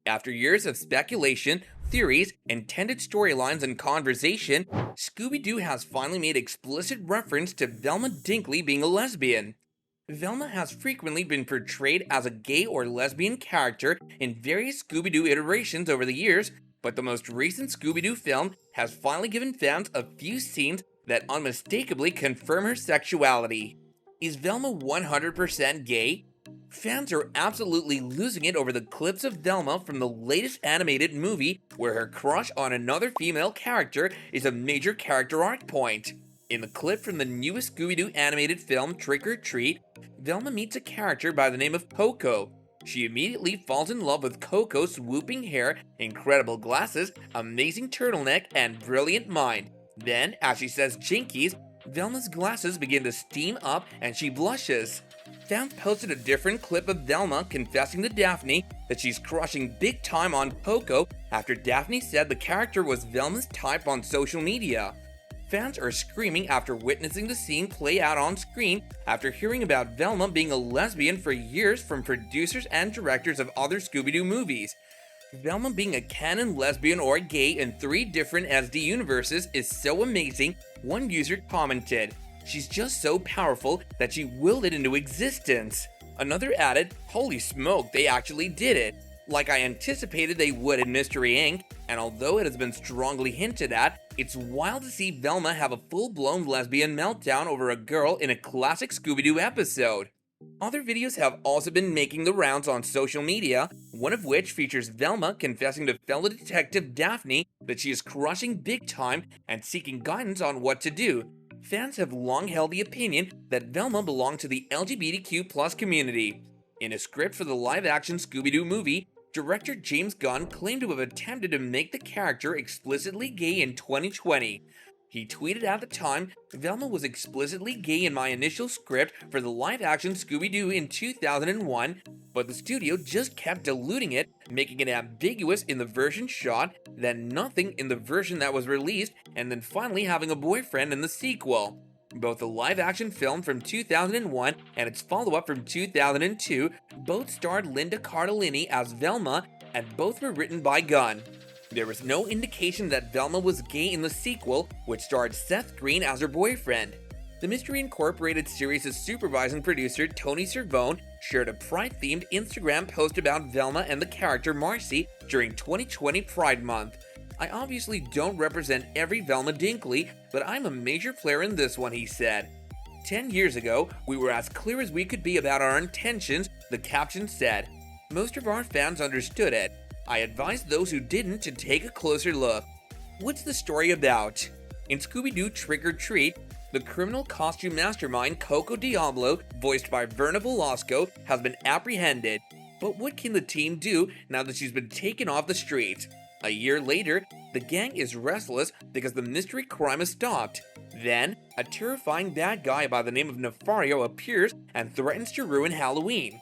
After years of speculation, theories, intended storylines, and conversation, Scooby-Doo has finally made explicit reference to Velma Dinkley being a lesbian. Velma has frequently been portrayed as a gay or lesbian character in various Scooby-Doo iterations over the years, but the most recent Scooby-Doo film has finally given fans a few scenes that unmistakably confirm her sexuality. Is Velma 100% gay? Fans are absolutely losing it over the clips of Velma from the latest animated movie where her crush on another female character is a major character arc point. In the clip from the newest Scooby-Doo animated film Trick or Treat, Velma meets a character by the name of Coco. She immediately falls in love with Coco's swooping hair, incredible glasses, amazing turtleneck, and brilliant mind. Then, as she says jinkies, Velma's glasses begin to steam up and she blushes. Fans posted a different clip of Velma confessing to Daphne that she's crushing big time on Coco after Daphne said the character was Velma's type on social media. Fans are screaming after witnessing the scene play out on screen after hearing about Velma being a lesbian for years from producers and directors of other Scooby-Doo movies. Velma being a canon lesbian or gay in 3 different SD universes is so amazing, one user commented, "She's just so powerful that she willed it into existence." Another added, "Holy smoke, they actually did it. Like I anticipated they would in Mystery Inc., and although it has been strongly hinted at, it's wild to see Velma have a full-blown lesbian meltdown over a girl in a classic Scooby-Doo episode." Other videos have also been making the rounds on social media, one of which features Velma confessing to fellow detective Daphne that she is crushing big time and seeking guidance on what to do. Fans have long held the opinion that Velma belonged to the LGBTQ+ community. In a script for the live-action Scooby-Doo movie, director James Gunn claimed to have attempted to make the character explicitly gay in 2020. He tweeted at the time, "Velma was explicitly gay in my initial script for the live-action Scooby-Doo in 2001, but the studio just kept diluting it, making it ambiguous in the version shot, then nothing in the version that was released, and then finally having a boyfriend in the sequel." Both the live-action film from 2001 and its follow-up from 2002 both starred Linda Cardellini as Velma, and both were written by Gunn. There was no indication that Velma was gay in the sequel, which starred Seth Green as her boyfriend. The Mystery Incorporated series' supervising producer Tony Cervone shared a Pride-themed Instagram post about Velma and the character Marcy during 2020 Pride Month. "I obviously don't represent every Velma Dinkley, but I'm a major player in this one," he said. 10 years ago, we were as clear as we could be about our intentions, the caption said. Most of our fans understood it. I advised those who didn't to take a closer look. What's the story about? In Scooby-Doo Trick or Treat, the criminal costume mastermind Coco Diablo, voiced by Verna Velasco, has been apprehended. But what can the team do now that she's been taken off the streets? A year later, the gang is restless because the mystery crime is stopped. Then, a terrifying bad guy by the name of Nefario appears and threatens to ruin Halloween.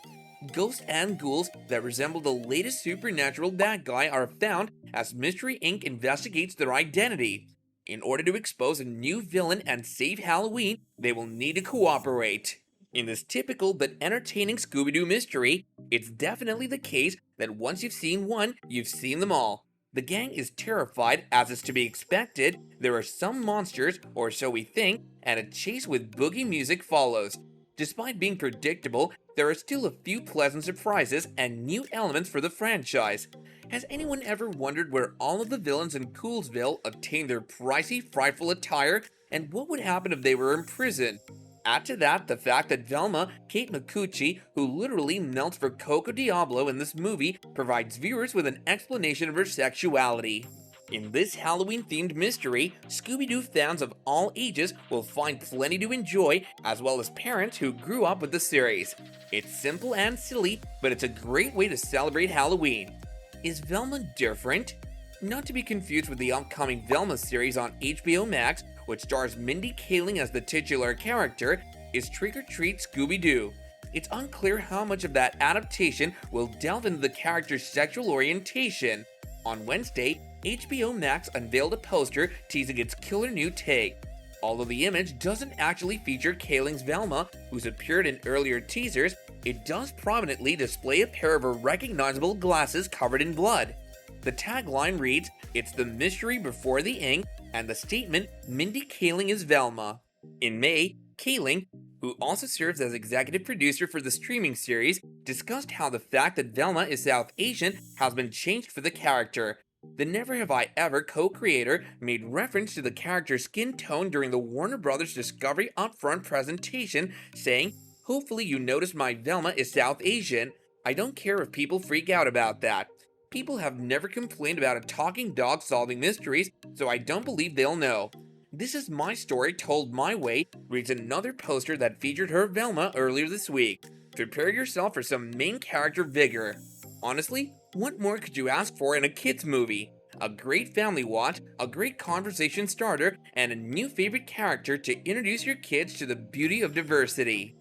Ghosts and ghouls that resemble the latest supernatural bad guy are found as Mystery Inc. investigates their identity. In order to expose a new villain and save Halloween, they will need to cooperate. In this typical but entertaining Scooby-Doo mystery, it's definitely the case that once you've seen one, you've seen them all. The gang is terrified, as is to be expected, there are some monsters, or so we think, and a chase with boogie music follows. Despite being predictable, there are still a few pleasant surprises and new elements for the franchise. Has anyone ever wondered where all of the villains in Coolsville obtained their pricey, frightful attire, and what would happen if they were in prison? Add to that the fact that Velma, Kate Micucci, who literally melts for Coco Diablo in this movie, provides viewers with an explanation of her sexuality. In this Halloween-themed mystery, Scooby-Doo fans of all ages will find plenty to enjoy, as well as parents who grew up with the series. It's simple and silly, but it's a great way to celebrate Halloween. Is Velma different? Not to be confused with the upcoming Velma series on HBO Max, which stars Mindy Kaling as the titular character, is Trick or Treat Scooby-Doo. It's unclear how much of that adaptation will delve into the character's sexual orientation. On Wednesday, HBO Max unveiled a poster teasing its killer new take. Although the image doesn't actually feature Kaling's Velma, who's appeared in earlier teasers, It does prominently display a pair of recognizable glasses covered in blood. The tagline reads, "It's the mystery before the ink," and the statement, "Mindy Kaling is Velma." In May, Kaling, who also serves as executive producer for the streaming series, discussed how the fact that Velma is South Asian has been changed for the character. The Never Have I Ever co-creator made reference to the character's skin tone during the Warner Brothers Discovery Upfront presentation, saying, "Hopefully you noticed my Velma is South Asian. I don't care if people freak out about that. People have never complained about a talking dog solving mysteries, so I don't believe they'll know. This is my story told my way," reads another poster that featured her Velma earlier this week. Prepare yourself for some main character vigor. Honestly, what more could you ask for in a kids movie? A great family watch, a great conversation starter, and a new favorite character to introduce your kids to the beauty of diversity.